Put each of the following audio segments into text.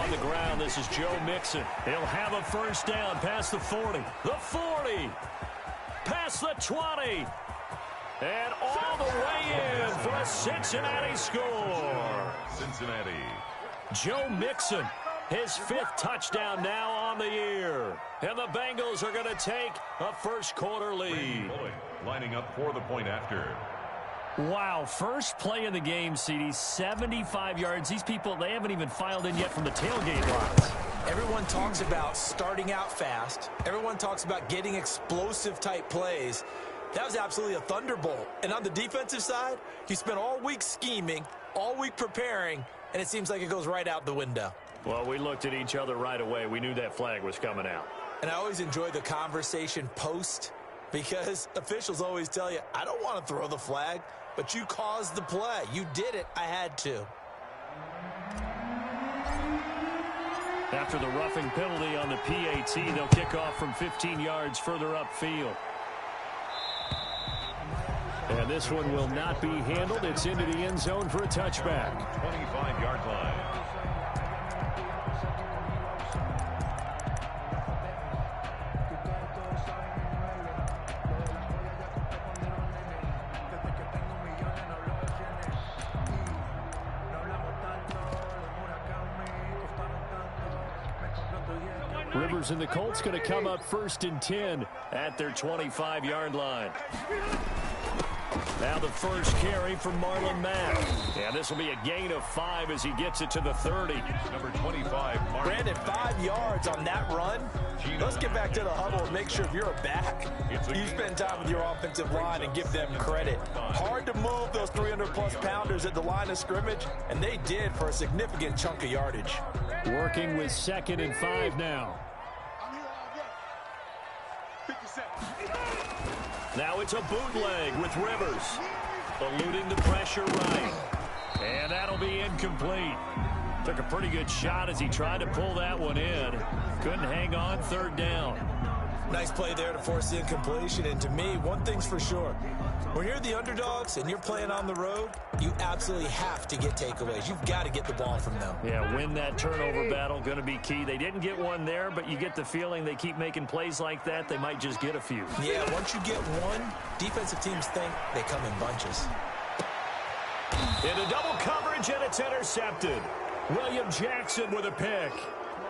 On the ground, this is Joe Mixon. He'll have a first down past the 40. The 40. Past the 20. And all the way in for a Cincinnati score. Cincinnati. Joe Mixon, his 5th touchdown now on the year. And the Bengals are going to take a first-quarter lead. Lining up for the point after. Wow, first play in the game, CD, 75 yards. These people, they haven't even filed in yet from the tailgate lines. Everyone talks about starting out fast. Everyone talks about getting explosive-type plays. That was absolutely a thunderbolt. And on the defensive side, you spent all week scheming, all week preparing, and it seems like it goes right out the window. Well, we looked at each other right away. We knew that flag was coming out. And I always enjoy the conversation post because officials always tell you, I don't want to throw the flag, but you caused the play. You did it. I had to. After the roughing penalty on the PAT, they'll kick off from 15 yards further upfield. And this one will not be handled. It's into the end zone for a touchback. 25-yard line. Rivers and the Colts going to come up 1st and 10 at their 25-yard line. Now the first carry from Marlon Mack. And this will be a gain of 5 as he gets it to the 30. Number 25, Marlon. Brandon, 5 yards on that run. Let's get back to the huddle and make sure if you're a back, you spend time with your offensive line and give them credit. Hard to move those 300-plus pounders at the line of scrimmage, and they did for a significant chunk of yardage. Working with 2nd and 5 now. Now it's a bootleg with Rivers. Eluding the pressure right. And that'll be incomplete. Took a pretty good shot as he tried to pull that one in. Couldn't hang on, 3rd down. Nice play there to force the incompletion. And to me, one thing's for sure. When you're the underdogs and you're playing on the road, you absolutely have to get takeaways. You've got to get the ball from them. Yeah, win that turnover battle, going to be key. They didn't get one there, but you get the feeling they keep making plays like that, they might just get a few. Yeah, once you get one, defensive teams think they come in bunches. Into double coverage, and it's intercepted. William Jackson with a pick.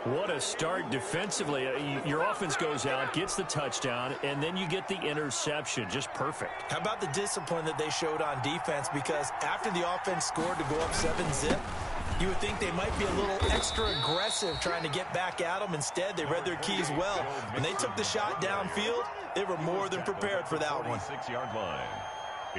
What a start defensively. Your offense goes out, gets the touchdown, and then you get the interception. Just perfect. How about the discipline that they showed on defense? Because after the offense scored to go up 7-zip, you would think they might be a little extra aggressive trying to get back at them. Instead, they read their keys well. When they took the shot downfield, they were more than prepared for that one. 6-yard line.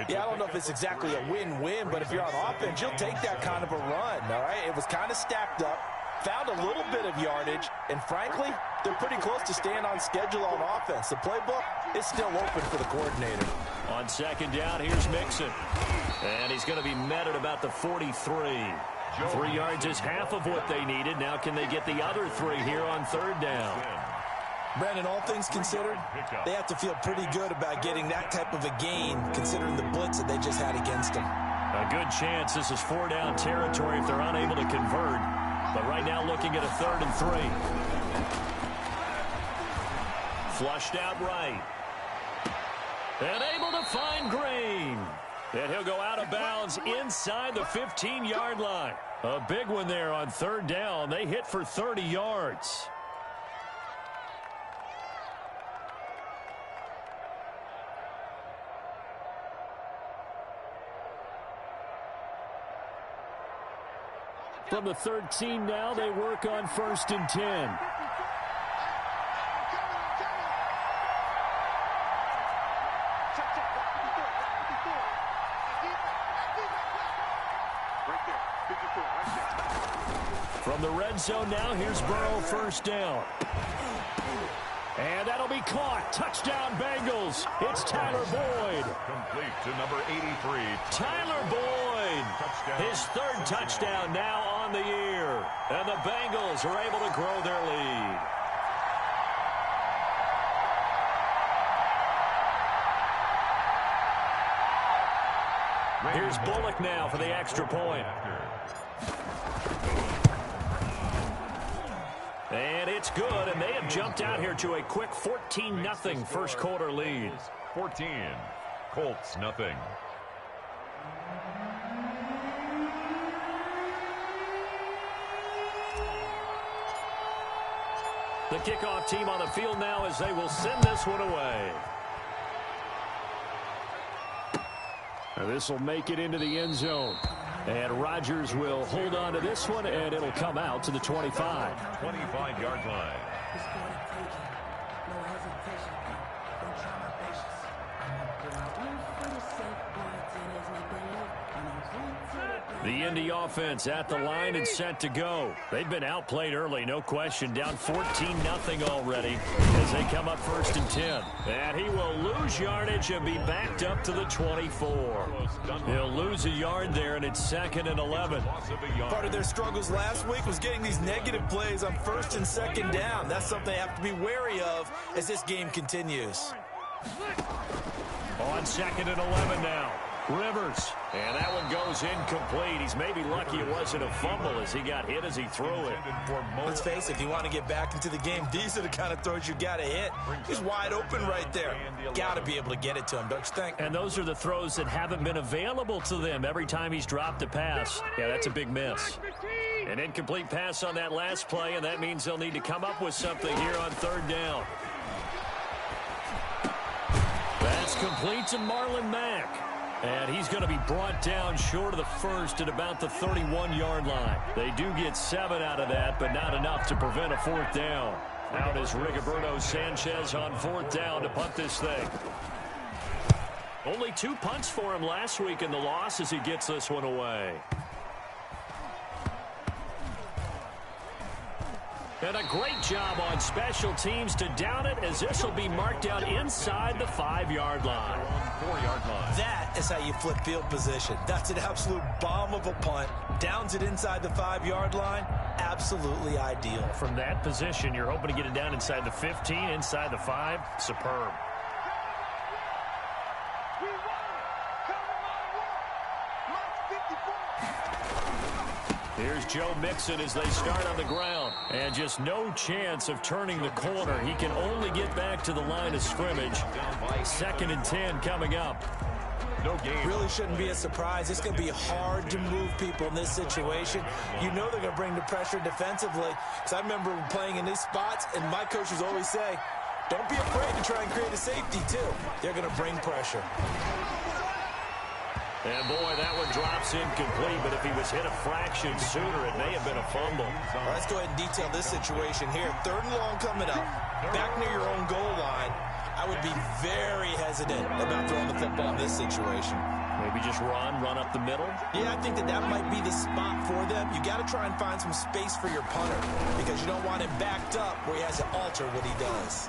Yeah, I don't know if it's exactly a win-win, but if you're on offense, you'll take that kind of a run, all right? It was kind of stacked up. Found a little bit of yardage, and frankly, they're pretty close to staying on schedule on offense. The playbook is still open for the coordinator. On 2nd down, here's Mixon. And he's going to be met at about the 43. 3 yards is half of what they needed. Now can they get the other 3 here on 3rd down? Brandon, all things considered, they have to feel pretty good about getting that type of a gain, considering the blitz that they just had against them. A good chance this is 4-down territory if they're unable to convert. But right now looking at a 3rd and 3. Flushed out right. And able to find Green. And he'll go out of bounds inside the 15-yard line. A big one there on 3rd down. They hit for 30 yards. From the 13 now, they work on 1st and 10. From the red zone now, here's Burrow, 1st down. And that'll be caught. Touchdown, Bengals. It's Tyler Boyd. Complete to number 83. Tyler Boyd. His 3rd touchdown now on the year. And the Bengals are able to grow their lead. Here's Bullock now for the extra point. And it's good, and they have jumped out here to a quick 14-0 first quarter lead. 14, Colts nothing. The kickoff team on the field now as they will send this one away. This will make it into the end zone. And Rodgers will hold on to this one, and it'll come out to the 25. 25-yard line. The Indy offense at the line and set to go. They've been outplayed early, no question. Down 14-0 already as they come up 1st and 10. And he will lose yardage and be backed up to the 24. He'll lose a yard there, and it's 2nd and 11. Part of their struggles last week was getting these negative plays on 1st and 2nd down. That's something they have to be wary of as this game continues. On 2nd and 11 now. Rivers, and that one goes incomplete. He's maybe lucky it wasn't a fumble as he got hit as he threw it. Let's face it, if you want to get back into the game, these are the kind of throws you got to hit. He's wide open right there. Got to be able to get it to him, don't you think? And those are the throws that haven't been available to them every time he's dropped a pass. Yeah, that's a big miss. An incomplete pass on that last play, and that means they'll need to come up with something here on 3rd down. That's complete to Marlon Mack. And he's going to be brought down short of the first at about the 31-yard line. They do get 7 out of that, but not enough to prevent a 4th down. Out is Rigoberto Sanchez on 4th down to punt this thing. Only 2 punts for him last week in the loss as he gets this one away. And a great job on special teams to down it as this will be marked down inside the 5-yard line. 4-yard line. That is how you flip field position. That's an absolute bomb of a punt. Downs it inside the 5-yard line. Absolutely ideal. From that position, you're hoping to get it down inside the 15, inside the 5. Superb. Here's Joe Mixon as they start on the ground. And just no chance of turning the corner. He can only get back to the line of scrimmage. 2nd and 10 coming up. No game. Really shouldn't be a surprise. It's going to be hard to move people in this situation. You know they're going to bring the pressure defensively. Because I remember playing in these spots, and my coaches always say, don't be afraid to try and create a safety, too. They're going to bring pressure. And, boy, that one drops incomplete, but if he was hit a fraction sooner, it may have been a fumble. All right, let's go ahead and detail this situation here. 3rd and long coming up. Back near your own goal line. I would be very hesitant about throwing the football in this situation. Maybe just run up the middle? Yeah, I think that might be the spot for them. You got to try and find some space for your punter because you don't want him backed up where he has to alter what he does.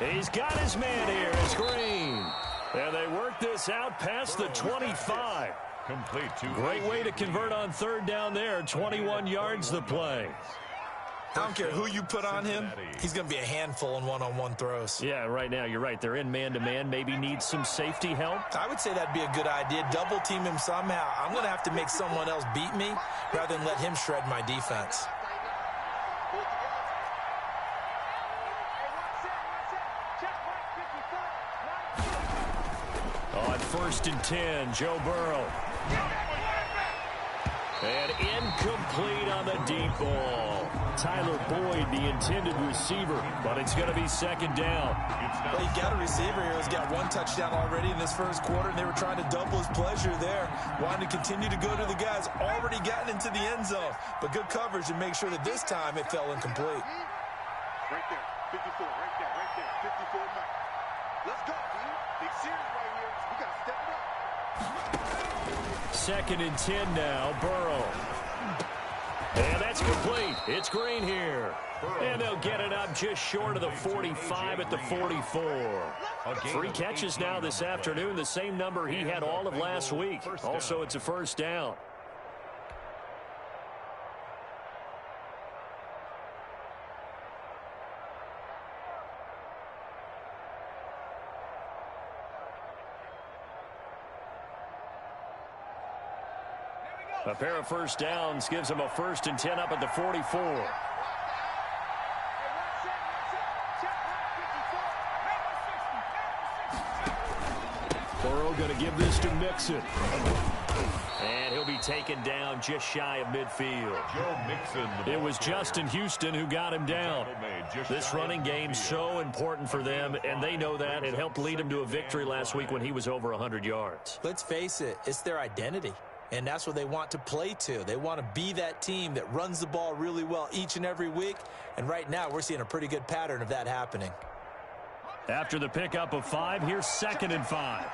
He's got his man here. It's Green. And they work this out past the 25. Complete to Great way to convert on 3rd down there. 21 yards the play. I don't care who you put on him. He's going to be a handful in one-on-one throws. Yeah, right now, you're right. They're in man-to-man. Maybe needs some safety help. I would say that'd be a good idea. Double team him somehow. I'm going to have to make someone else beat me rather than let him shred my defense. On 1st and 10, Joe Burrow. And incomplete on the deep ball. Tyler Boyd, the intended receiver, but it's going to be 2nd down. Well, you got a receiver here who's got 1 touchdown already in this first quarter, and they were trying to double his pleasure there, wanting to continue to go to the guys already gotten into the end zone. But good coverage to make sure that this time it fell incomplete. Right there, 54, right there, 54 Mike. Let's go, dude. Big series right here. We got to step it up. 2nd and 10 now, Burrow. And that's complete. It's Green here. And they'll get it up just short of the 45 at the 44. 3 catches now this afternoon, the same number he had all of last week. Also, it's a 1st down. A pair of 1st downs gives them a 1st and 10 up at the 44. Burrow going to give this to Mixon. And he'll be taken down just shy of midfield. Joe Mixon. It was Justin Houston who got him down. This running game's so important for them, and they know that. It helped lead him to a victory last week when he was over 100 yards. Let's face it, it's their identity. And that's what they want to play to. They want to be that team that runs the ball really well each and every week. And right now, we're seeing a pretty good pattern of that happening. After the pickup of 5, here's 2nd and 5.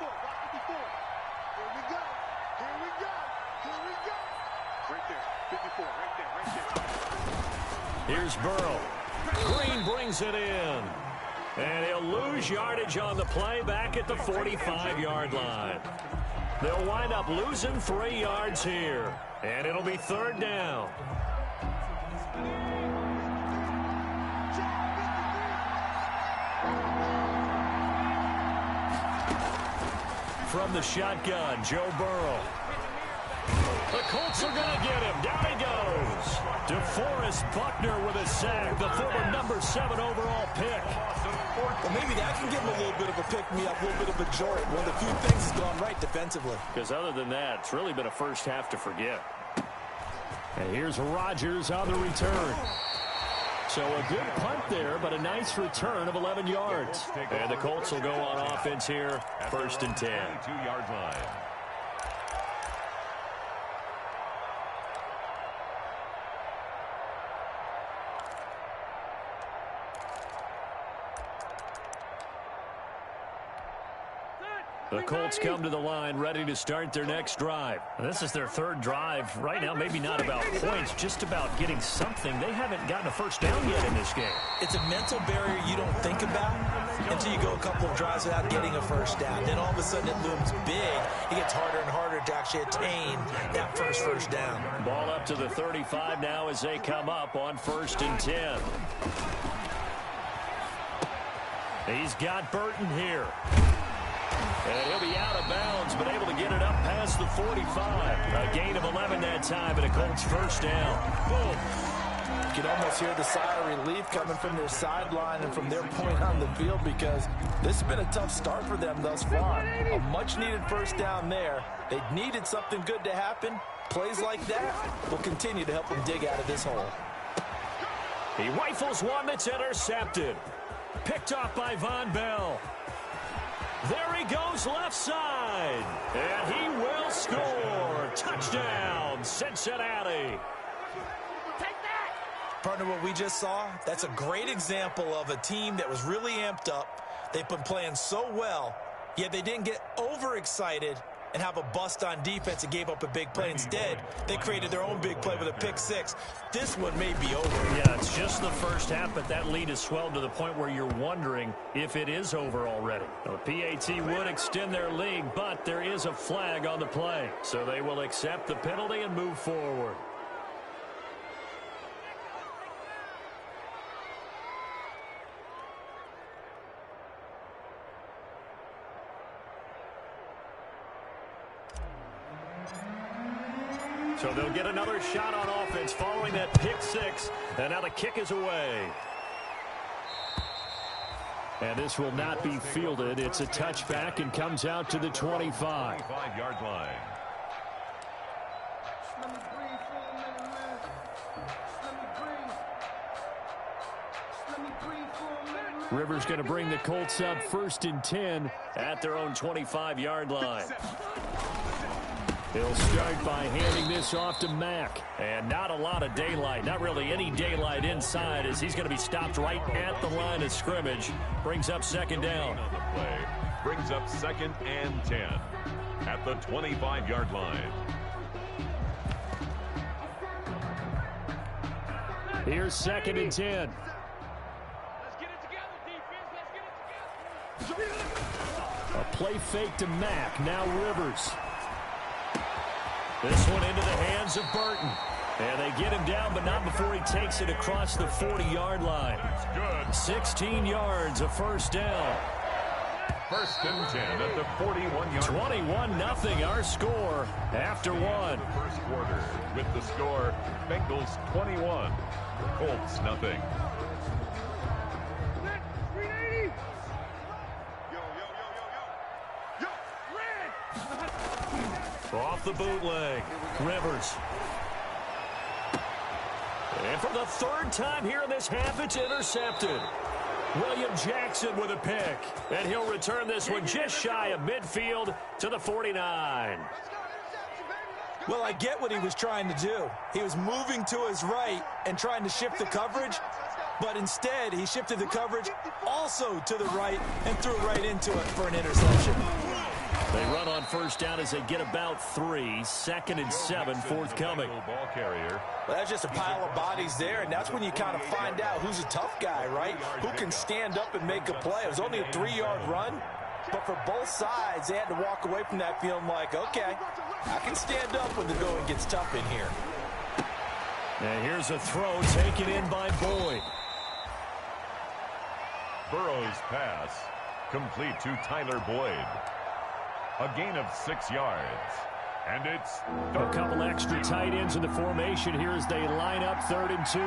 Here's Burrow. Green brings it in. And he'll lose yardage on the play back at the 45-yard line. They'll wind up losing 3 yards here. And it'll be 3rd down. From the shotgun, Joe Burrow. The Colts are going to get him. Down he goes. DeForest Buckner with a sack, the former number 7 overall pick. Well, maybe that can give him a little bit of a pick-me-up, a little bit of a jolt. One of the few things has gone right defensively. Because other than that, it's really been a first half to forget. And here's Rodgers on the return. So a good punt there, but a nice return of 11 yards. And the Colts will go on offense here, 1st and 10. 2-yard line. The Colts come to the line ready to start their next drive. This is their 3rd drive. Right now, maybe not about points, just about getting something. They haven't gotten a first down yet in this game. It's a mental barrier you don't think about until you go a couple of drives without getting a first down. Then all of a sudden it looms big. It gets harder and harder to actually attain that first down. Ball up to the 35 now as they come up on 1st and 10. He's got Burton here. And he'll be out of bounds, but able to get it up past the 45. A gain of 11 that time, and a Colts first down. Boom. You can almost hear the sigh of relief coming from their sideline and from their point on the field, because this has been a tough start for them thus far. A much-needed first down there. They needed something good to happen. Plays like that will continue to help them dig out of this hole. He rifles one that's intercepted. Picked off by Von Bell. There he goes left side. And he will score. Touchdown, Cincinnati. Take that. Partner, what we just saw, that's a great example of a team that was really amped up. They've been playing so well, yet they didn't get overexcited and have a bust on defense and gave up a big play. Instead, they created their own big play with a pick-6. This one may be over. Yeah, it's just the first half, but that lead has swelled to the point where you're wondering if it is over already. The PAT would extend their lead, but there is a flag on the play. So they will accept the penalty and move forward. So they'll get another shot on offense following that pick-6, and now the kick is away. And this will not be fielded. It's a touchback and comes out to the 25. 25-yard line. Rivers going to bring the Colts up 1st and 10 at their own 25-yard line. He'll start by handing this off to Mack. And not a lot of daylight, not really any daylight inside, as he's going to be stopped right at the line of scrimmage. Brings up 2nd down. On the play, brings up 2nd and 10 at the 25-yard line. Here's 2nd and 10. Let's get it together, defense. Let's get it together. A play fake to Mack. Now Rivers. This one into the hands of Burton. And they get him down, but not before he takes it across the 40-yard line. Good. 16 yards, a first down. 1st and 10 at the 41-yard line. 21-0 our score after one. First quarter with the score, Bengals 21, Colts nothing. Off the bootleg. Rivers. And for the third time here in this half, it's intercepted. William Jackson with a pick. And he'll return this one just shy of midfield to the 49. Well, I get what he was trying to do. He was moving to his right and trying to shift the coverage, but instead he shifted the coverage also to the right and threw right into it for an interception. They run on first down as they get about 3. 2nd and 7 forthcoming. Ball carrier. Well, that's just a pile of bodies there, and that's when you kind of find out who's a tough guy, right? Who can stand up and make a play. It was only a 3-yard run, but for both sides, they had to walk away from that feeling like, okay, I can stand up when the going gets tough in here. And here's a throw taken in by Boyd. Burrow's pass complete to Tyler Boyd. A gain of 6 yards. And it's a couple extra tight ends in the formation here as they line up 3rd and 2.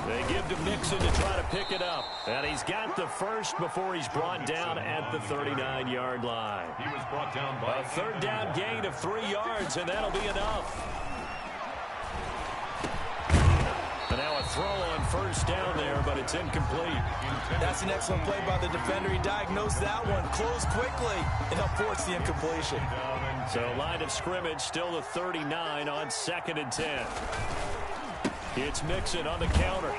They give to Mixon to try to pick it up. And he's got the first before he's brought down at the 39-yard line. He was brought down by a 3rd down gain of 3 yards, and that'll be enough. And now a throw on first down there, but it's incomplete. That's an excellent play by the defender. He diagnosed that one, closed quickly, and helped force the incompletion. So line of scrimmage still the 39 on 2nd and 10. It's Mixon on the counter.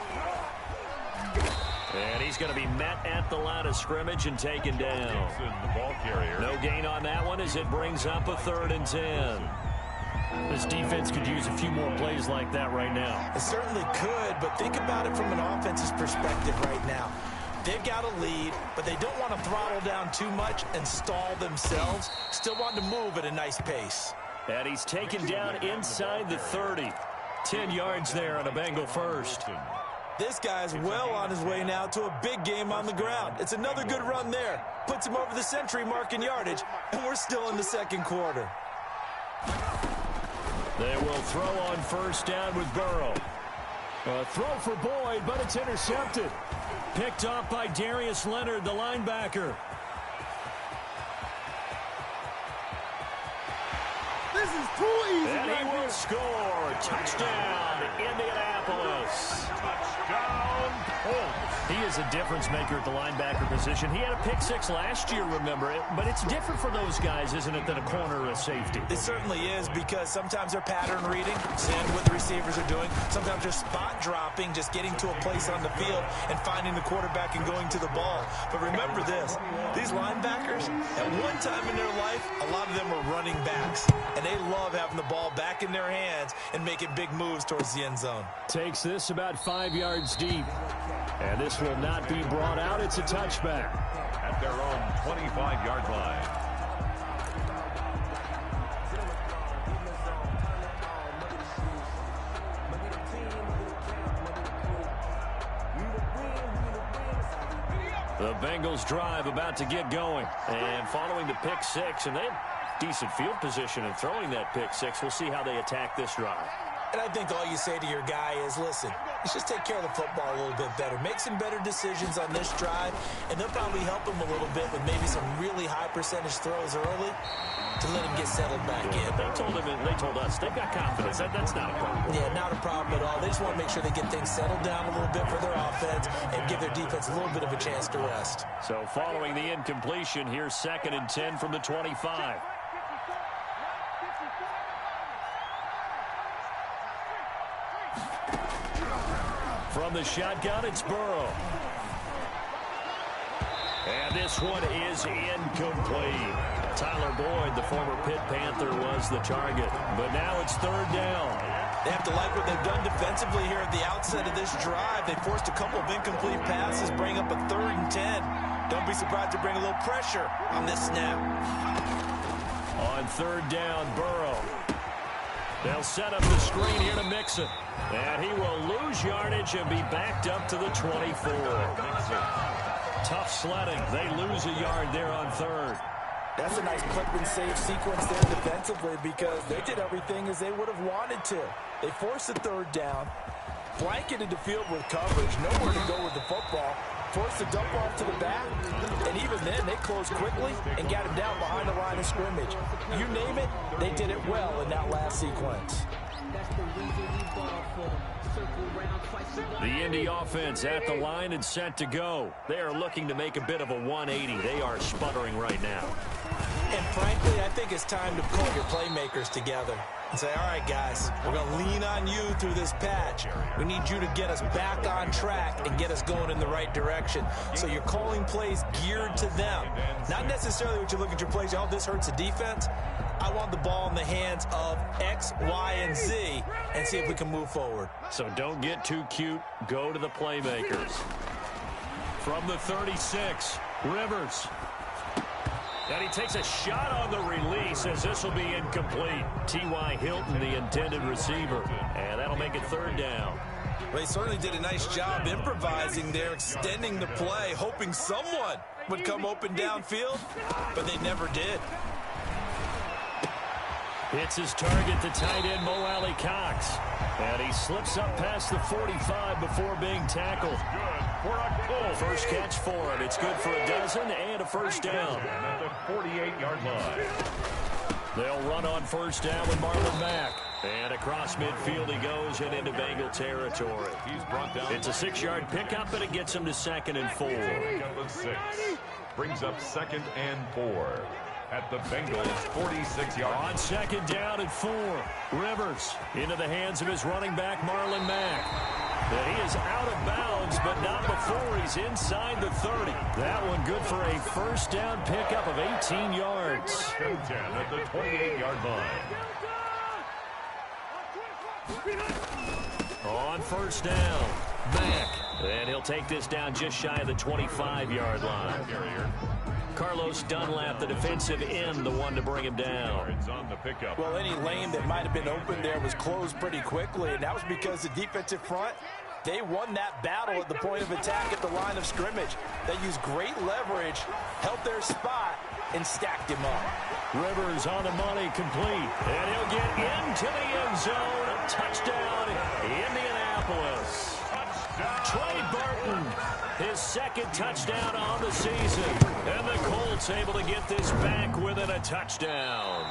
And he's going to be met at the line of scrimmage and taken down. The ball carrier. No gain on that one as it brings up a 3rd and 10. This defense could use a few more plays like that right now. It certainly could, but think about it from an offense's perspective right now. They've got a lead, but they don't want to throttle down too much and stall themselves. Still want to move at a nice pace. And he's taken down inside the 30. 10 yards there on a Bengal first. This guy's well on his way now to a big game on the ground. It's another good run there. Puts him over the century mark in yardage, and we're still in the 2nd quarter. They will throw on first down with Burrow. A throw for Boyd, but it's intercepted. Picked off by Darius Leonard, the linebacker. This is too easy. And he will score. Touchdown, Indianapolis. Touchdown, Colts. He is a difference maker at the linebacker position. He had a pick 6 last year, remember it. But it's different for those guys, isn't it, than a corner or a safety? It certainly is, because sometimes they're pattern reading, seeing what the receivers are doing. Sometimes they're spot dropping, just getting to a place on the field and finding the quarterback and going to the ball. But remember this, these linebackers, at one time in their life, a lot of them are running backs. And they love having the ball back in their hands and making big moves towards the end zone. Takes this about 5 yards deep. And this will not be brought out. It's a touchback. At their own 25-yard line. The Bengals drive about to get going. And following the pick 6, and they have decent field position in throwing that pick 6. We'll see how they attack this drive. And I think all you say to your guy is, listen, let's just take care of the football a little bit better. Make some better decisions on this drive, and they'll probably help him a little bit with maybe some really high percentage throws early to let him get settled back in. They told us they've got confidence. That's not a problem. Yeah, not a problem at all. They just want to make sure they get things settled down a little bit for their offense and give their defense a little bit of a chance to rest. So following the incompletion, here's 2nd and 10 from the 25. From the shotgun, it's Burrow. And this one is incomplete. Tyler Boyd, the former Pitt Panther, was the target. But now it's 3rd down. They have to like what they've done defensively here at the outset of this drive. They forced a couple of incomplete passes, bring up a 3rd and 10. Don't be surprised to bring a little pressure on this snap. On 3rd down, Burrow. They'll set up the screen here to Mixon. And he will lose yardage and be backed up to the 24. Tough sledding. They lose a yard there on 3rd. That's a nice clip and save sequence there defensively, because they did everything as they would have wanted to. They forced the 3rd down, blanketed the field with coverage, nowhere to go with the football, forced the dump off to the back, and even then they closed quickly and got him down behind the line of scrimmage. You name it, they did it well in that last sequence. The Indy offense at the line and set to go. They are looking to make a bit of a 180. They are sputtering right now. And frankly, I think it's time to call your playmakers together and say, all right, guys, we're going to lean on you through this patch. We need you to get us back on track and get us going in the right direction. So you're calling plays geared to them. Not necessarily what you look at your plays, oh, this hurts the defense. I want the ball in the hands of X, Y, and Z and see if we can move forward. So don't get too cute. Go to the playmakers. From the 36, Rivers. And he takes a shot on the release as this will be incomplete. T.Y. Hilton, the intended receiver. And that'll make it third down. They certainly did a nice job improvising there, extending the play, hoping someone would come open downfield, but they never did. Hits his target, the tight end, Mo Alley Cox. And he slips up past the 45 before being tackled. For a goal. First catch for him. It's good for a dozen and a first down. At the 48-yard line. They'll run on first down with Marlon Mack. And across midfield he goes and into Bengal territory. He's brought down. It's a 6-yard pickup, and it gets him to 2nd and 4. Pickup of 6. Brings up 2nd and 4. At the Bengals' 46-yard. On 2nd down and 4. Rivers into the hands of his running back, Marlon Mack. And he is out of bounds, but not before he's inside the 30. That one good for a first down pickup of 18 yards. 10 at the 28-yard line. On first down, Mack. And he'll take this down just shy of the 25-yard line. Carlos Dunlap, the defensive end, the one to bring him down. Well, any lane that might have been open there was closed pretty quickly, and that was because the defensive front, they won that battle at the point of attack at the line of scrimmage. They used great leverage, held their spot, and stacked him up. Rivers on the money, complete. And he'll get into the end zone. A touchdown, Indianapolis. Trey Burton, his 2nd touchdown on the season. And the Colts able to get this back within a touchdown.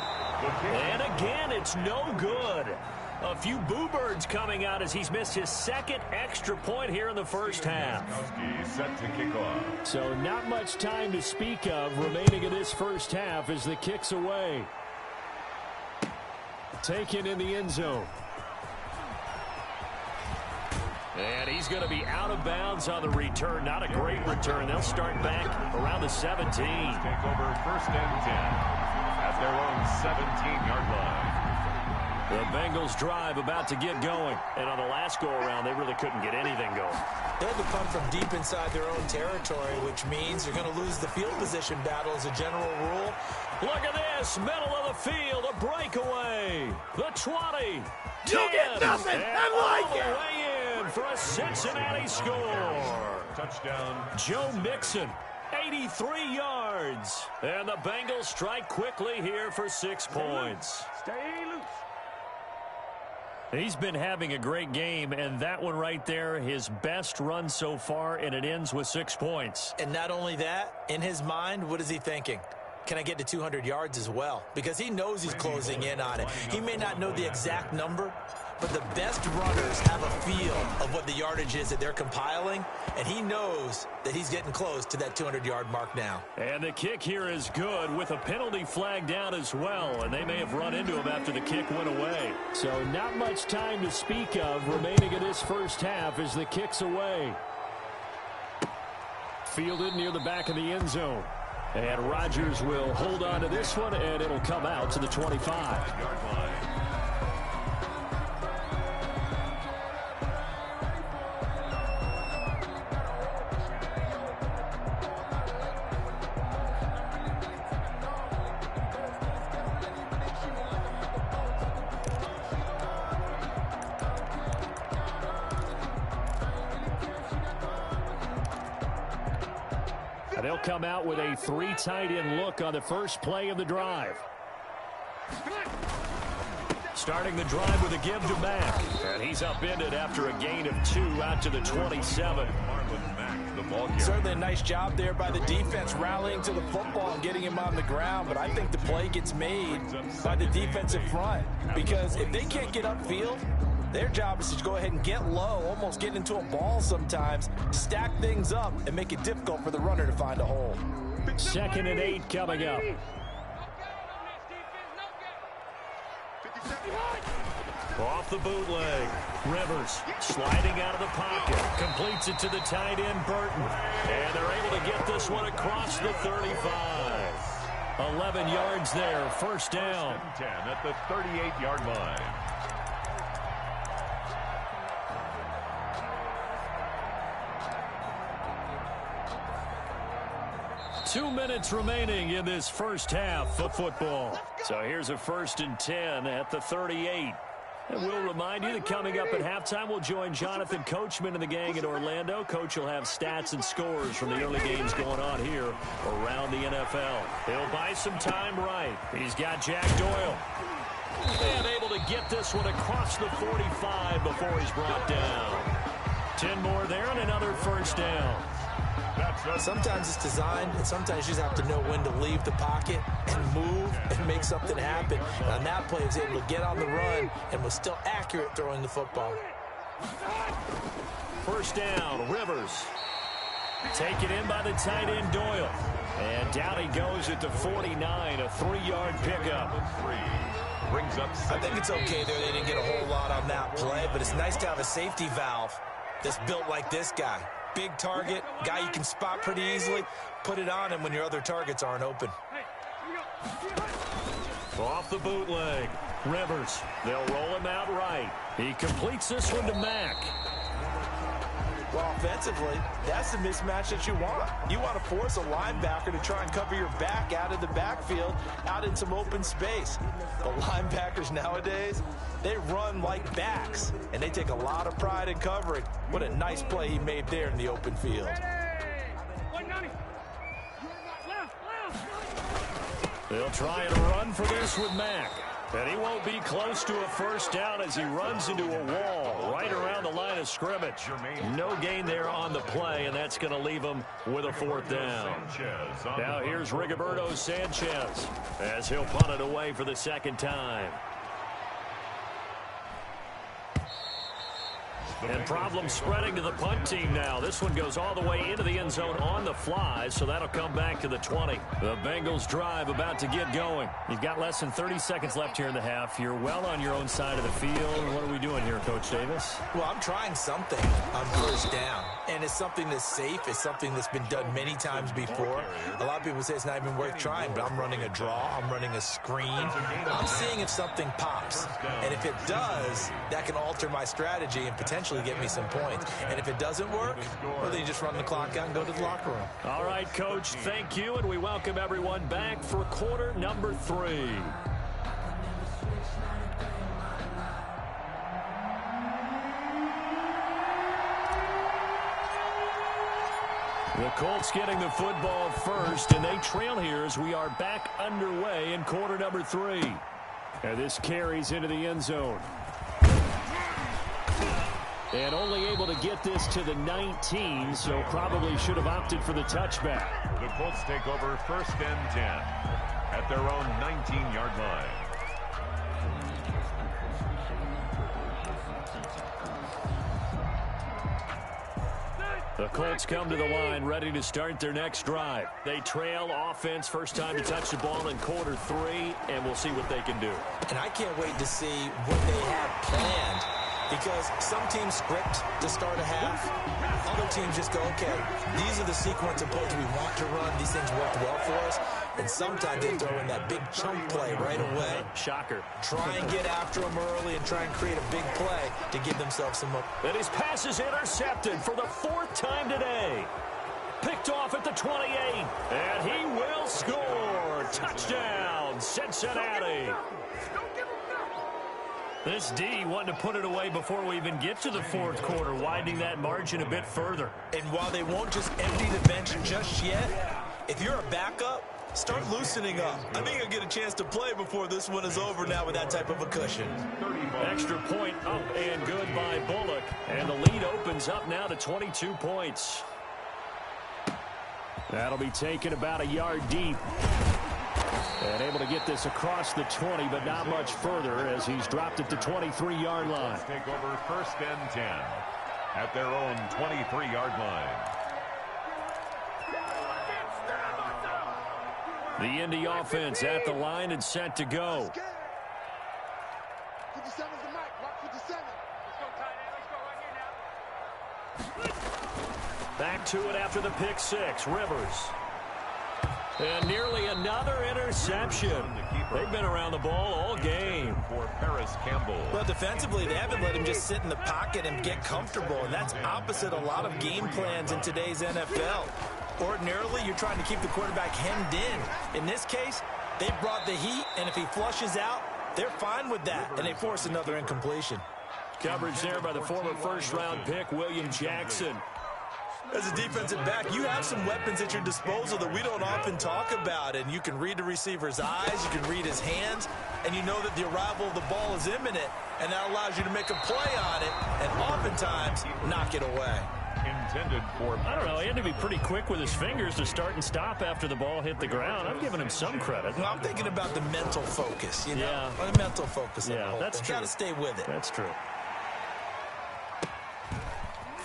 And again, it's no good. A few boo birds coming out as he's missed his 2nd extra point here in the first half. Set to kick off. So not much time to speak of remaining in this first half as the kick's away. Taken in the end zone. And he's going to be out of bounds on the return. Not a great return. They'll start back around the 17. Take over 1st and 10 at their own 17-yard line. The Bengals drive about to get going. And on the last go-around, they really couldn't get anything going. They had to punt from deep inside their own territory, which means they're going to lose the field position battle as a general rule. Look at this, middle of the field, a breakaway. The 20. You get nothing and like it. Way in for a Cincinnati score. Touchdown. Joe Mixon, 83 yards. And the Bengals strike quickly here for 6 points. Stay loose. He's been having a great game, and that one right there, his best run so far, and it ends with 6 points. And not only that, in his mind, what is he thinking? Can I get to 200 yards as well? Because he knows he's closing in on it. He may not know the exact number, but the best runners have a feel of what the yardage is that they're compiling, and he knows that he's getting close to that 200-yard mark now. And the kick here is good with a penalty flag down as well, and they may have run into him after the kick went away. So not much time to speak of remaining in this first half as the kick's away. Fielded near the back of the end zone. And Rodgers will hold on to this one, and it'll come out to the 25. They'll come out with a 3 tight end look on the first play of the drive. Starting the drive with a give to Mack. And he's upended after a gain of 2 out to the 27. Marlon Mack, the ball carrier. Certainly a nice job there by the defense rallying to the football and getting him on the ground, but I think the play gets made by the defensive front because if they can't get upfield, their job is to go ahead and get low, almost get into a ball sometimes, stack things up, and make it difficult for the runner to find a hole. 2nd and 8 coming up. Off the bootleg. Rivers sliding out of the pocket. Completes it to the tight end, Burton. And they're able to get this one across the 35. 11 yards there. First down. 10 at the 38-yard line. Two minutes remaining in this first half of football. So here's a 1st and 10 at the 38. And we'll remind you that coming up at halftime, we'll join Jonathan Coachman and the gang in Orlando. Coach will have stats and scores from the early games going on here around the NFL. He'll buy some time right. He's got Jack Doyle. And able to get this one across the 45 before he's brought down. 10 more there and another first down. Sometimes it's designed, and sometimes you just have to know when to leave the pocket and move and make something happen. And on that play, he was able to get on the run and was still accurate throwing the football. First down, Rivers. Taken in by the tight end, Doyle. And down he goes at the 49, a 3-yard pickup. Brings up I think it's okay there. They didn't get a whole lot on that play, but it's nice to have a safety valve that's built like this guy. Big target, guy you can spot pretty easily. Put it on him when your other targets aren't open. Off the bootleg. Rivers. They'll roll him out right. He completes this one to Mack. Well, offensively, that's the mismatch that you want. You want to force a linebacker to try and cover your back out of the backfield, out in some open space. The linebackers nowadays, they run like backs, and they take a lot of pride in covering. What a nice play he made there in the open field. They'll try and run for this with Mack. And he won't be close to a first down as he runs into a wall right around the line of scrimmage. No gain there on the play, and that's going to leave him with a 4th down. Now here's Rigoberto Sanchez as he'll punt it away for the 2nd time. And problems spreading to the punt team now. This one goes all the way into the end zone on the fly, so that'll come back to the 20. The Bengals drive about to get going. You've got less than 30 seconds left here in the half. You're well on your own side of the field. What are we doing here, Coach Davis? Well, I'm trying something on first down, and it's something that's safe. It's something that's been done many times before. A lot of people say it's not even worth trying, but I'm running a draw. I'm running a screen. I'm seeing if something pops, and if it does, that can alter my strategy and potentially get me some points. And if it doesn't work, well, then you just run the clock out and go to the locker room. All right, Coach, thank you, and we welcome everyone back for quarter number 3. The Colts getting the football first, and they trail here as we are back underway in quarter number 3. And this carries into the end zone. And only able to get this to the 19, so probably should have opted for the touchback. The Colts take over 1st and 10 at their own 19-yard line. The Colts come to the line ready to start their next drive. They trail offense, first time to touch the ball in quarter 3, and we'll see what they can do. And I can't wait to see what they have planned. Because some teams script to start a half. Other teams just go, okay, these are the sequence of plays we want to run. These things worked well for us. And sometimes they throw in that big chunk play right away. Shocker. Try and get after them early and try and create a big play to give themselves some up. And his pass is intercepted for the 4th time today. Picked off at the 28. And he will score. Touchdown, Cincinnati. This D wanting to put it away before we even get to the 4th quarter, widening that margin a bit further. And while they won't just empty the bench just yet, if you're a backup, start loosening up. I think you'll get a chance to play before this one is over now with that type of a cushion. Extra point up and good by Bullock. And the lead opens up now to 22 points. That'll be taken about a yard deep. And able to get this across the 20, but not much further as he's dropped at the 23-yard line. Let's take over 1st and 10 at their own 23-yard line. The Indy offense at the line and set to go. 57's the mic. Rock 57. Let's go, tight end. Let's go right here now. Back to it after the pick six. Rivers. And nearly another interception. They've been around the ball all game. For Paris Campbell. Well, defensively, they haven't let him just sit in the pocket and get comfortable, and that's opposite a lot of game plans in today's NFL. Ordinarily, you're trying to keep the quarterback hemmed in. In this case, they brought the heat, and if he flushes out, they're fine with that, and they force another incompletion. Coverage there by the former first-round pick, William Jackson. As a defensive back, you have some weapons at your disposal that we don't often talk about, and you can read the receiver's eyes, you can read his hands, and you know that the arrival of the ball is imminent, and that allows you to make a play on it and oftentimes knock it away. Intended for... I don't know, he had to be pretty quick with his fingers to start and stop after the ball hit the ground. I'm giving him some credit. Well, I'm thinking about the mental focus, you know? Yeah. The mental focus. Yeah, that's true. Got to stay with it. That's true.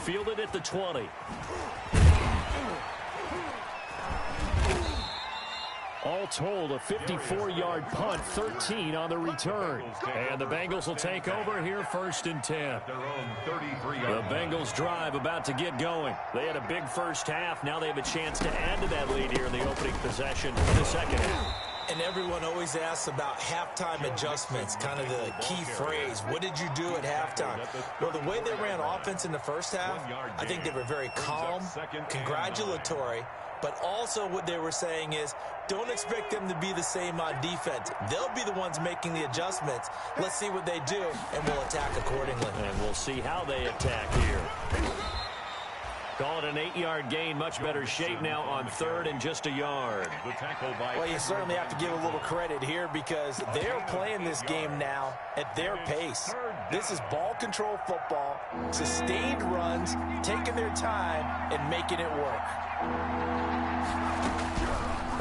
Fielded at the 20. All told, a 54-yard punt, 13 on the return. And the Bengals will take over here 1st and 10. Their own 33-yard The Bengals drive about to get going. They had a big first half. Now they have a chance to add to that lead here in the opening possession of the second half. And everyone always asks about halftime adjustments, kind of the key phrase. What did you do at halftime? Well, the way they ran offense in the first half, I think they were very calm, congratulatory, but also what they were saying is don't expect them to be the same on defense. They'll be the ones making the adjustments. Let's see what they do, and we'll attack accordingly. And we'll see how they attack here. Call it an 8-yard gain. Much better shape now on 3rd and just a yard. The tackle by... Well, you certainly have to give a little credit here because they're playing this game now at their pace. This is ball control football, sustained runs, taking their time, and making it work.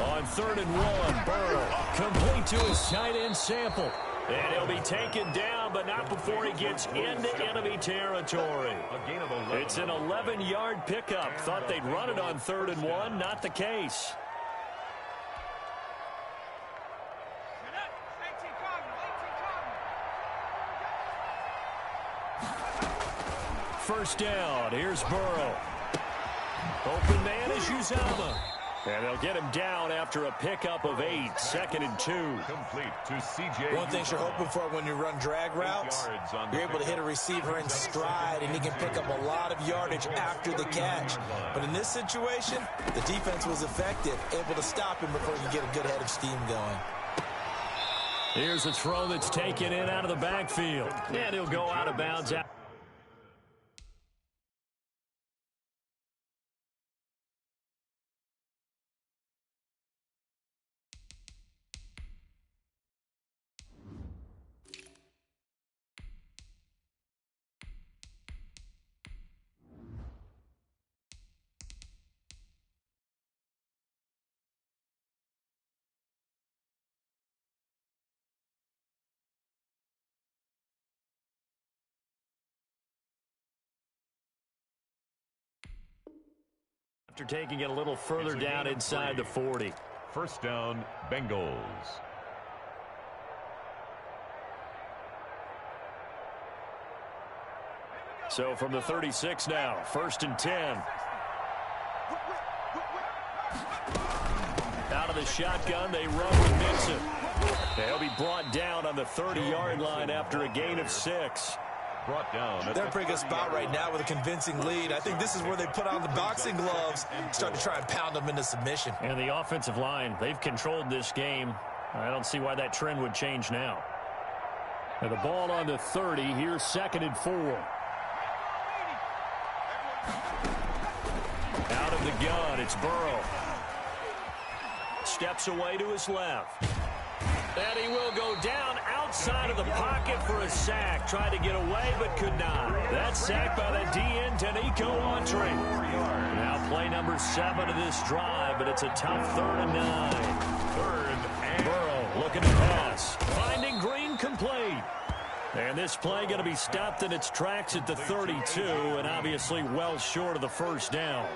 On 3rd and 1, Burrow complete to his tight end Sample. And he'll be taken down, but not before he gets into enemy territory. A gain of 11. It's an 11-yard pickup. Thought they'd run it on 3rd and 1. Not the case. First down. Here's Burrow. Open man is Uzomah. And they'll get him down after a pickup of 8. 2nd and 2. Complete to C.J. One thing you're hoping for when you run drag routes, you're able to hit a receiver in stride, and he can pick up a lot of yardage after the catch. But in this situation, the defense was effective, able to stop him before he could get a good head of steam going. Here's a throw that's taken in out of the backfield. And he'll go out of bounds. After taking it a little further down inside the 40. First down, Bengals. So from the 36 now, 1st and 10. Out of the shotgun, they run with Mixon. They'll be brought down on the 30-yard line after a gain of 6. Brought down. They're in a pretty good spot right now with a convincing lead. I think this is where they put on the boxing gloves, start to try and pound them into submission. And the offensive line, they've controlled this game. I don't see why that trend would change now. And the ball on the 30, here's 2nd and 4. Out of the gun, it's Burrow. Steps away to his left. And he will go down outside outside of the pocket for a sack. Tried to get away, but could not. That sack by the DN, Tanico Autry. Now play number 7 of this drive, but it's a tough 3rd and 9. 3rd and Burrow looking to pass. Finding Green complete. And this play going to be stopped in its tracks at the 32, and obviously well short of the first down.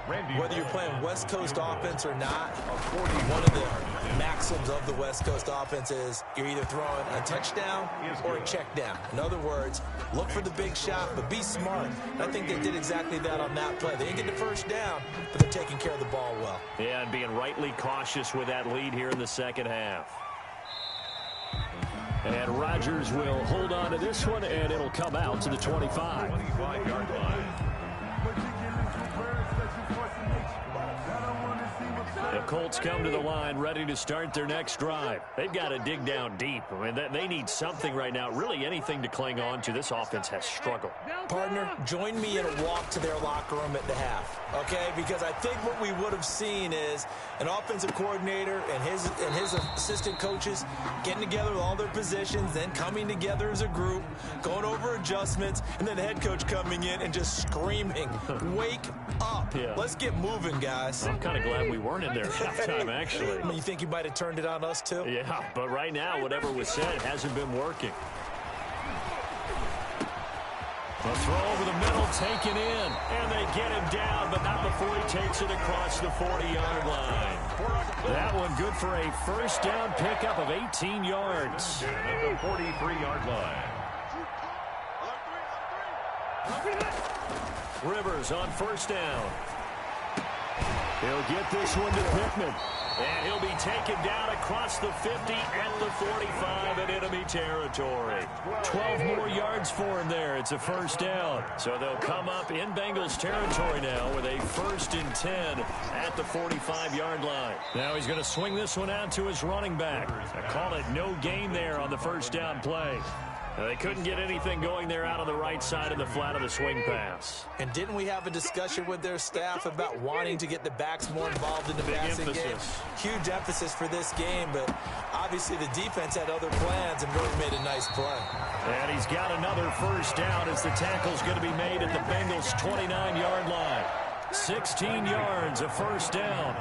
Whether you're playing West Coast offense or not, one of the maxims of the West Coast offense is you're either throwing a touchdown or a check down. In other words, look for the big shot, but be smart. And I think they did exactly that on that play. They didn't get the first down, but they're taking care of the ball well. Yeah, and being rightly cautious with that lead here in the second half. And Rodgers will hold on to this one, and it'll come out to the 25. 25-yard line. The Colts come to the line ready to start their next drive. They've got to dig down deep. I mean, they need something right now, really anything to cling on to. This offense has struggled. Partner, join me in a walk to their locker room at the half, okay? Because I think what we would have seen is an offensive coordinator and his assistant coaches getting together with all their positions, then coming together as a group, going over adjustments, and then the head coach coming in and just screaming, wake up. Yeah. Let's get moving, guys. I'm kind of glad we weren't in there at halftime, actually. I mean, you think you might have turned it on us, too? Yeah, but right now, whatever was said hasn't been working. The throw over the middle, taken in, and they get him down, but not before he takes it across the 40-yard line. That one good for a first down pickup of 18 yards. At the 43-yard line. Rivers on first down. He'll get this one to Pittman. And he'll be taken down across the 50 at the 45 in enemy territory. 12 more yards for him there. It's a first down. So they'll come up in Bengals territory now with a 1st and 10 at the 45-yard line. Now he's going to swing this one out to his running back. I call it no gain there on the first down play. Now, they couldn't get anything going there out on the right side of the flat of the swing pass. And didn't we have a discussion with their staff about wanting to get the backs more involved in the passing game? Huge emphasis for this game, but obviously the defense had other plans and really made a nice play. And he's got another first down as the tackle's going to be made at the Bengals' 29-yard line. 16 yards, a first down.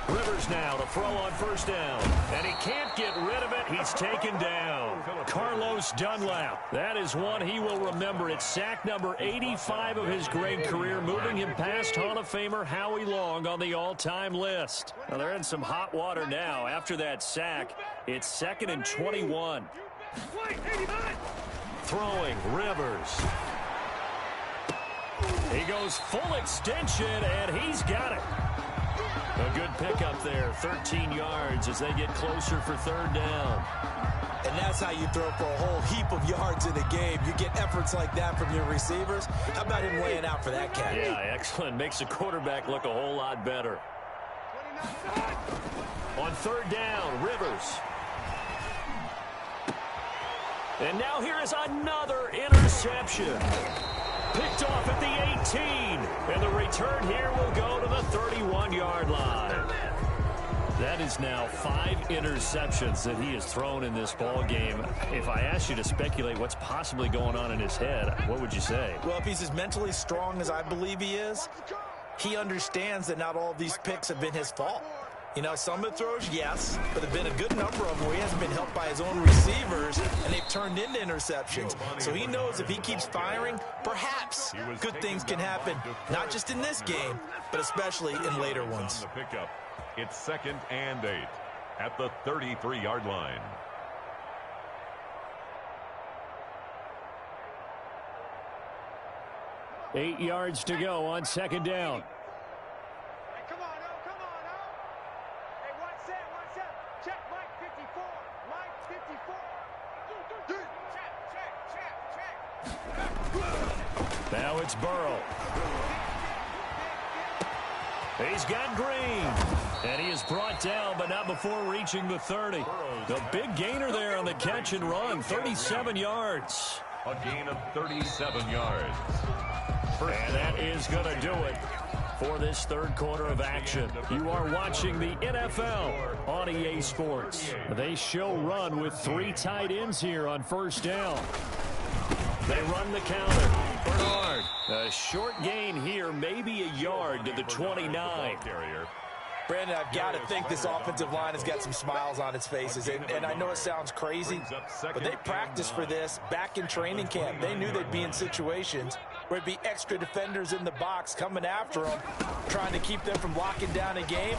Rivers now to throw on first down. And he can't get rid of it. He's taken down. Carlos Dunlap. That is one he will remember. It's sack number 85 of his great career, moving him past Hall of Famer Howie Long on the all-time list. Now they're in some hot water now. After that sack, it's 2nd and 21. Throwing, Rivers. He goes full extension, and he's got it. A good pickup there, 13 yards as they get closer for 3rd down. And that's how you throw for a whole heap of yards in a game. You get efforts like that from your receivers. How about him laying out for that catch? Yeah, excellent. Makes the quarterback look a whole lot better. On 3rd down, Rivers. And now here is another interception. Picked off at the 18. And the return here will go to the 31-yard line. That is now 5 interceptions that he has thrown in this ball game. If I asked you to speculate what's possibly going on in his head, what would you say? Well, if he's as mentally strong as I believe he is, he understands that not all of these picks have been his fault. You know, some of the throws, yes, but there have been a good number of them where he hasn't been helped by his own receivers, and they've turned into interceptions. So he knows if he keeps firing, perhaps good things can happen, not just in this game, but especially in later ones. It's 2nd and 8 at the 33-yard line. Eight yards to go on 2nd down. Now it's Burrow. He's got Green. And he is brought down, but not before reaching the 30. The big gainer there on the catch and run, 37 yards. A gain of 37 yards. And that is going to do it for this third quarter of action. You are watching the NFL on EA Sports. They show run with 3 tight ends here on first down. They run the counter. Bernard, a short gain here, maybe a yard to the 29. Brandon, I've got to think this offensive line has got some smiles on its faces. And I know it sounds crazy, but they practiced for this back in training camp. They knew they'd be in situations where there'd be extra defenders in the box coming after them, trying to keep them from locking down a game.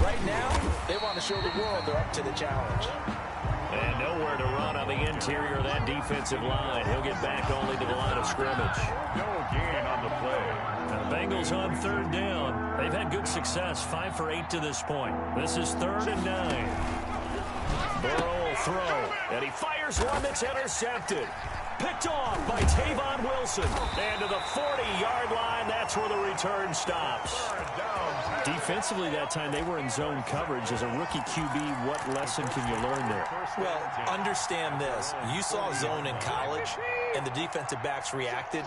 Right now, they want to show the world they're up to the challenge. And nowhere to run on the interior of that defensive line. He'll get back only to the line of scrimmage. No gain on the play. The Bengals on third down. They've had good success, 5 for 8 to this point. This is 3rd and 9. Burrow will throw, and he fires one that's intercepted. Picked off by Tavon Wilson. And to the 40-yard line, that's where the return stops. Defensively that time, they were in zone coverage. As a rookie QB, what lesson can you learn there? Well, understand this. You saw zone in college, and the defensive backs reacted,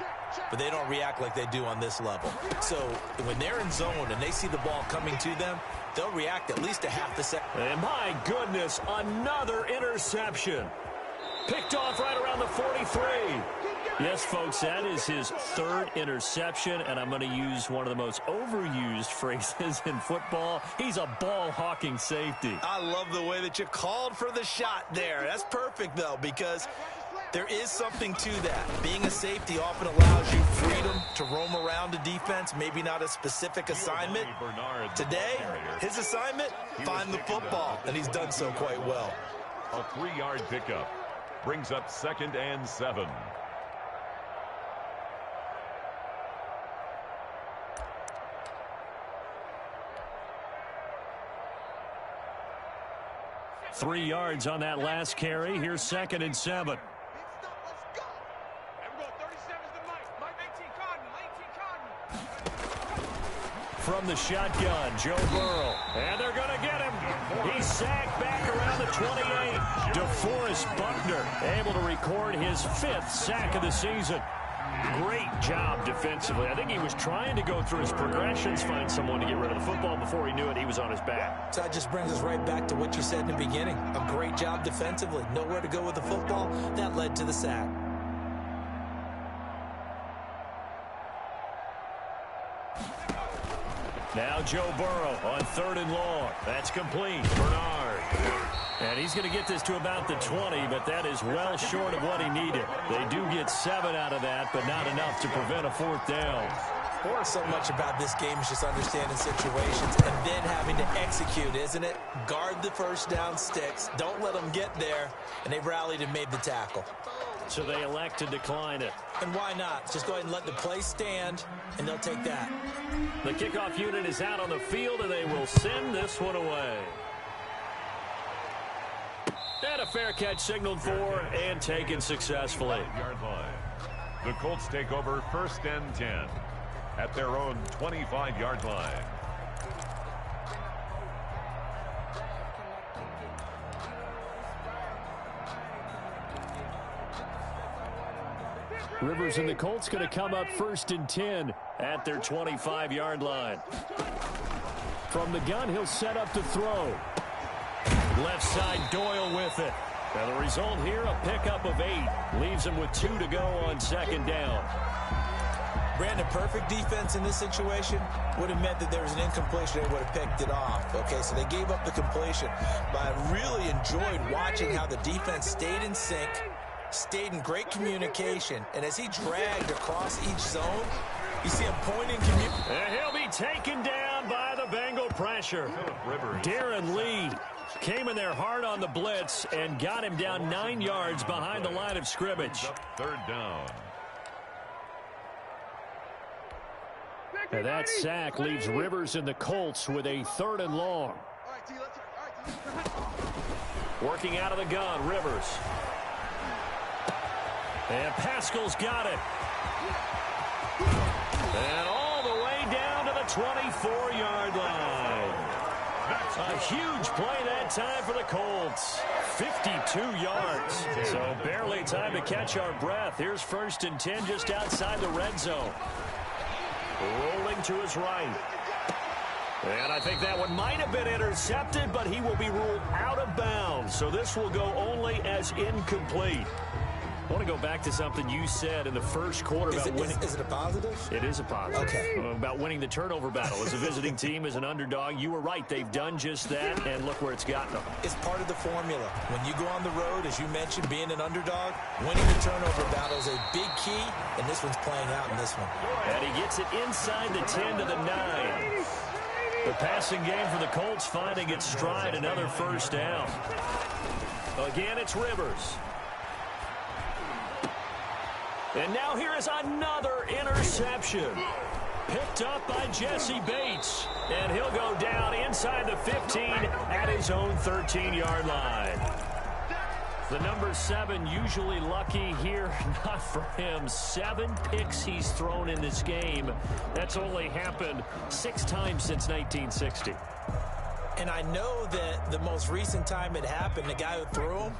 but they don't react like they do on this level. So when they're in zone and they see the ball coming to them, they'll react at least a half a second. And my goodness, another interception. Picked off right around the 43. Yes, folks, that is his 3rd interception, and I'm going to use one of the most overused phrases in football. He's a ball-hawking safety. I love the way that you called for the shot there. That's perfect, though, because there is something to that. Being a safety often allows you freedom to roam around the defense, maybe not a specific assignment. Today, his assignment, find the football, and he's done so quite well. A 3-yard pickup brings up 2nd and 7. Three yards on that last carry. Here's 2nd and 7. From the shotgun, Joe Burrow. And they're going to get him. He's sacked back around the 28. DeForest Buckner able to record his 5th sack of the season. Great job defensively. I think he was trying to go through his progressions, find someone to get rid of the football. Before he knew it, he was on his back. So that just brings us right back to what you said in the beginning. A great job defensively. Nowhere to go with the football. That led to the sack. Now Joe Burrow on 3rd and long. That's complete. Bernard. And he's going to get this to about the 20, but that is well short of what he needed. They do get 7 out of that, but not enough to prevent a 4th down. So much about this game is just understanding situations and then having to execute, isn't it? Guard the first down sticks. Don't let them get there. And they've rallied and made the tackle. So they elect to decline it. And why not? Just go ahead and let the play stand, and they'll take that. The kickoff unit is out on the field, and they will send this one away. And a fair catch signaled for and taken successfully. Yard line. The Colts take over 1st and 10 at their own 25-yard line. Rivers and the Colts going to come up 1st and 10 at their 25-yard line. From the gun, he'll set up to throw. Left side, Doyle with it. And the result here, a pickup of 8. Leaves him with 2 to go on 2nd down. Brandon, perfect defense in this situation would have meant that there was an incompletion. They would have picked it off. Okay, so they gave up the completion. But I really enjoyed watching how the defense stayed in sync, stayed in great communication. And as he dragged across each zone, you see him pointing. And he'll be taken down by the Bengal pressure. Darren Lee came in there hard on the blitz and got him down 9 yards behind the line of scrimmage. 3rd down. And that sack leaves Rivers and the Colts with a 3rd and long. Working out of the gun, Rivers. And Pascal's got it. And all the way down to the 24-yard line. A huge play that time for the Colts. 52 yards. So barely time to catch our breath. Here's 1st and 10 just outside the red zone. Rolling to his right. And I think that one might have been intercepted, but he will be ruled out of bounds. So this will go only as incomplete. I want to go back to something you said in the first quarter about winning. Is it a positive? It is a positive. Okay. About winning the turnover battle. As a visiting team, as an underdog, you were right. They've done just that, and look where it's gotten them. It's part of the formula. When you go on the road, as you mentioned, being an underdog, winning the turnover battle is a big key, and this one's playing out in this one. And he gets it inside the 10 to the 9. The passing game for the Colts finding its stride, another first down. Again, it's Rivers. And now here is another interception. Picked up by Jesse Bates. And he'll go down inside the 15 at his own 13-yard line. The number 7 usually lucky here. Not for him. 7 picks he's thrown in this game. That's only happened 6 times since 1960. And I know that the most recent time it happened, the guy who threw him,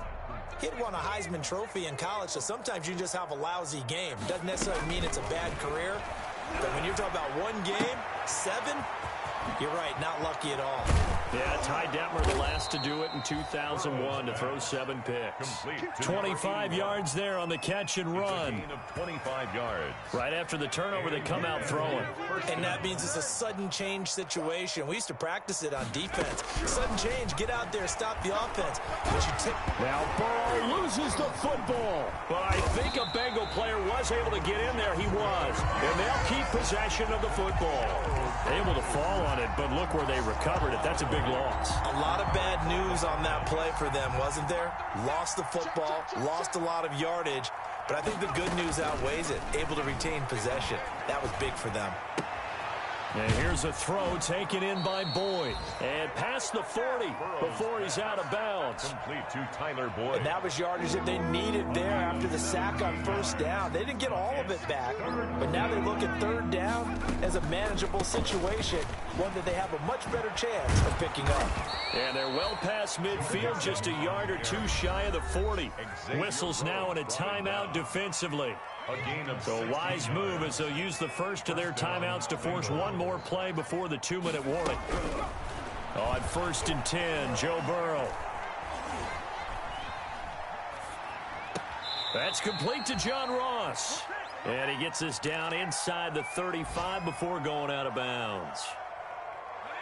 he'd won a Heisman Trophy in college, so sometimes you just have a lousy game. Doesn't necessarily mean it's a bad career, but when you're talking about one game, 7, you're right, not lucky at all. Yeah, Ty Detmer, the last to do it in 2001, to throw 7 picks. 25 yards there on the catch and run. 25 yards. Right after the turnover, they come out throwing. And that means it's a sudden change situation. We used to practice it on defense. Sudden change, get out there, stop the offense. Now Burrow loses the football. But I think a Bengal player was able to get in there. He was. And they'll keep possession of the football. Able to fall on it, but look where they recovered it. That's a big loss. A lot of bad news on that play for them, wasn't there? Lost the football, lost a lot of yardage, but I think the good news outweighs it. Able to retain possession. That was big for them. And here's a throw taken in by Boyd. And past the 40 before he's out of bounds. Complete to Tyler Boyd. And that was yardage that they needed there after the sack on first down. They didn't get all of it back, but now they look at third down as a manageable situation, one that they have a much better chance of picking up. And they're well past midfield, just a yard or 2 shy of the 40. Whistles now in a timeout defensively. So a wise move as they'll use the first of their timeouts to force one more play before the 2-minute warning. On 1st and 10, Joe Burrow. That's complete to John Ross. And he gets us down inside the 35 before going out of bounds.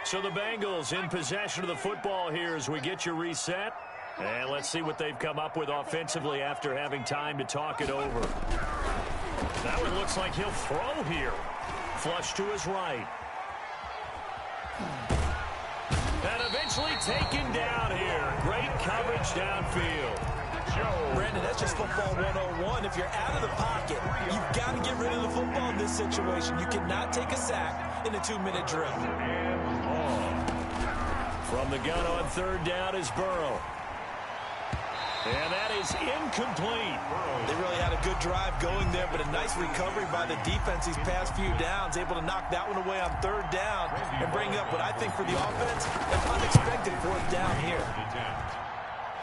So the Bengals in possession of the football here as we get you reset. And let's see what they've come up with offensively after having time to talk it over. That one looks like he'll throw here. Flush to his right. And eventually taken down here. Great coverage downfield. Brandon, that's just football 101. If you're out of the pocket, you've got to get rid of the football in this situation. You cannot take a sack in a 2-minute drill. From the gun on 3rd down is Burrow. And that is incomplete. They really had a good drive going there, but a nice recovery by the defense these past few downs, able to knock that one away on 3rd down and bring up what I think for the offense, an unexpected 4th down here.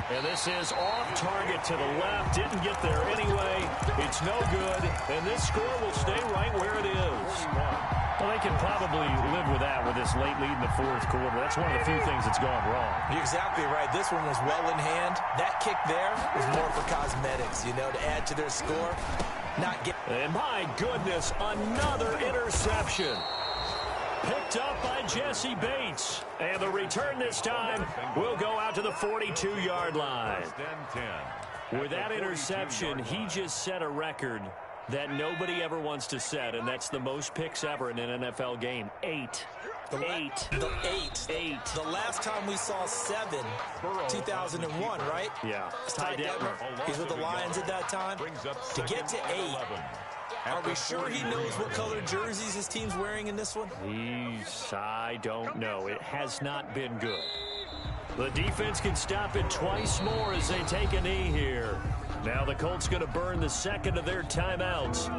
And this is off target to the left. Didn't get there anyway. It's no good. And this score will stay right where it is. Well, they can probably live with that with this late lead in the 4th quarter. That's one of the few things that's gone wrong. You're exactly right. This one was well in hand. That kick there was more for cosmetics, you know, to add to their score. And my goodness, another interception. Picked up by Jesse Bates. And the return this time will go out to the 42-yard line. With that interception, he just set a record that nobody ever wants to set, and that's the most picks ever in an NFL game. 8. The last time we saw 7, 2001, right? Yeah. Ty Detmer. He's with the Lions at that time. To get to 8, are we sure he knows what color jerseys his team's wearing in this one? I don't know. It has not been good. The defense can stop it twice more as they take a knee here. Now the Colts going to burn the second of their timeouts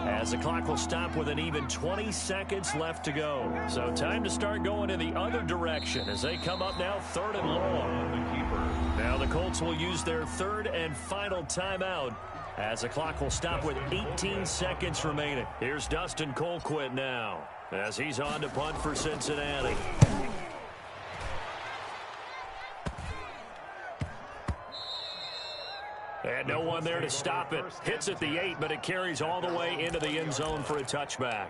as the clock will stop with an even 20 seconds left to go. So time to start going in the other direction as they come up now 3rd and long. Now the Colts will use their 3rd and final timeout as the clock will stop with 18 seconds remaining. Here's Dustin Colquitt now as he's on to punt for Cincinnati. And no one there to stop it. Hits at the 8, but it carries all the way into the end zone for a touchback.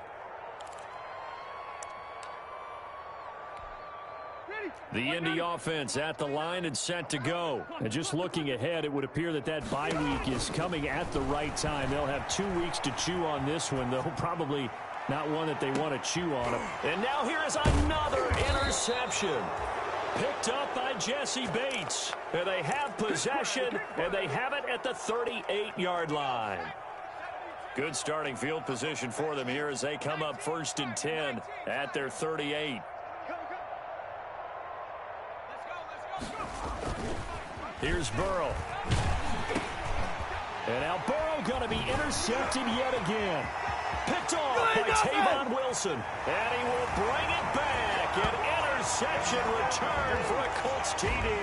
The Indy offense at the line and set to go. And just looking ahead, it would appear that that bye week is coming at the right time. They'll have 2 weeks to chew on this one, though probably not one that they want to chew on. And now here is another interception. Picked up by Jesse Bates. And they have possession, and they have it at the 38-yard line. Good starting field position for them here as they come up 1st and 10 at their 38. Here's Burrow. And now Burrow going to be intercepted yet again. Picked off by Tavon Wilson. And he will bring it back. An interception return for a Colts TD.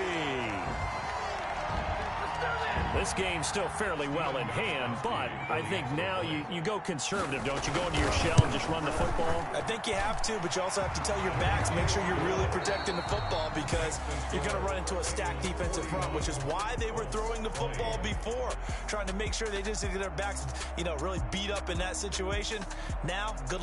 This game's still fairly well in hand, but I think now you go conservative, don't you? Go into your shell and just run the football? I think you have to, but you also have to tell your backs, make sure you're really protecting the football because you're going to run into a stacked defensive front, which is why they were throwing the football before, trying to make sure they just get their backs, really beat up in that situation. Now, good